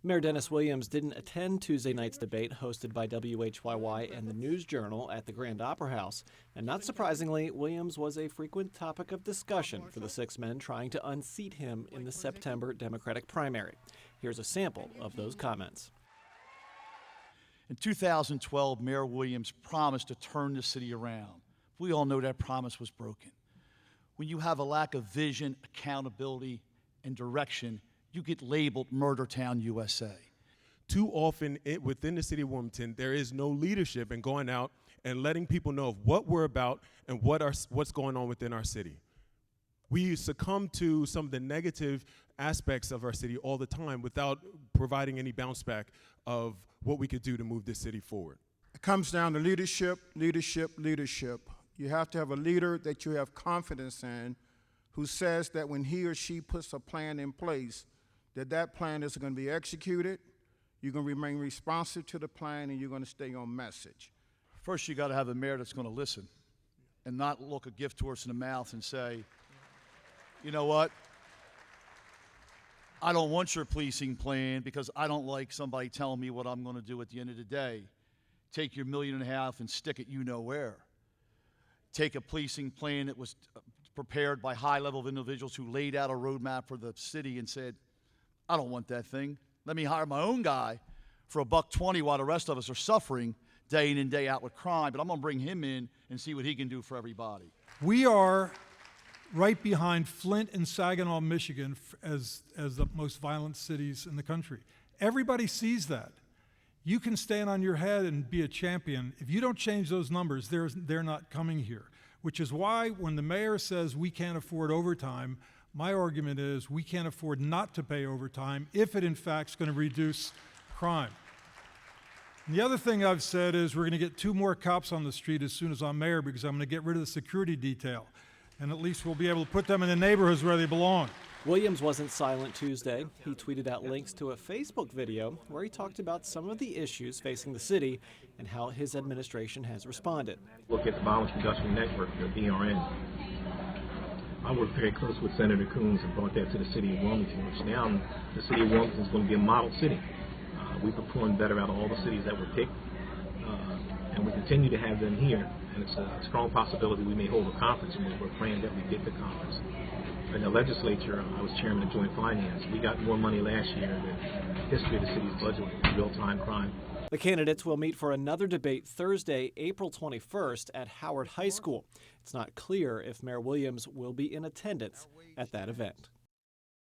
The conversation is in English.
Mayor Dennis Williams didn't attend Tuesday night's debate hosted by WHYY and the News Journal at the Grand Opera House. And not surprisingly, Williams was a frequent topic of discussion for the six men trying to unseat him in the September Democratic primary. Here's a sample of those comments. In 2012, Mayor Williams promised to turn the city around. We all know that promise was broken. When you have a lack of vision, accountability, and direction, you get labeled Murder Town, USA. Too often within the city of Wilmington, there is no leadership in going out and letting people know of what we're about and what's going on within our city. We succumb to some of the negative aspects of our city all the time without providing any bounce back of what we could do to move this city forward. It comes down to leadership, leadership, leadership. You have to have a leader that you have confidence in, who says that when he or she puts a plan in place, that plan is going to be executed, you're going to remain responsive to the plan, and you're going to stay on message. First, you got to have a mayor that's going to listen and not look a gift horse in the mouth and say, you know what, I don't want your policing plan because I don't like somebody telling me what I'm going to do at the end of the day. Take your $1.5 million and stick it you know where. Take a policing plan that was prepared by high-level individuals who laid out a roadmap for the city and said, I don't want that thing. Let me hire my own guy for $1.20 while the rest of us are suffering day in and day out with crime, but I'm going to bring him in and see what he can do for everybody. We are right behind Flint and Saginaw, Michigan as the most violent cities in the country. Everybody sees that. You can stand on your head and be a champion. If you don't change those numbers, they're not coming here, which is why when the mayor says we can't afford overtime, my argument is we can't afford not to pay overtime if it in fact is going to reduce crime. And the other thing I've said is we're going to get 2 more cops on the street as soon as I'm mayor because I'm going to get rid of the security detail. And at least we'll be able to put them in the neighborhoods where they belong. Williams wasn't silent Tuesday. He tweeted out links to a Facebook video where he talked about some of the issues facing the city and how his administration has responded. Look at the Violence Reduction Network, the VRN. I worked very close with Senator Coons and brought that to the city of Wilmington, which now the city of Wilmington is going to be a model city. We performed better out of all the cities that were picked, and we continue to have them here. And it's a strong possibility we may hold a conference, and we're praying that we get the conference. In the legislature, I was chairman of Joint Finance. We got more money last year than the history of the city's budget with real-time crime. The candidates will meet for another debate Thursday, April 21st at Howard High School. It's not clear if Mayor Williams will be in attendance at that event.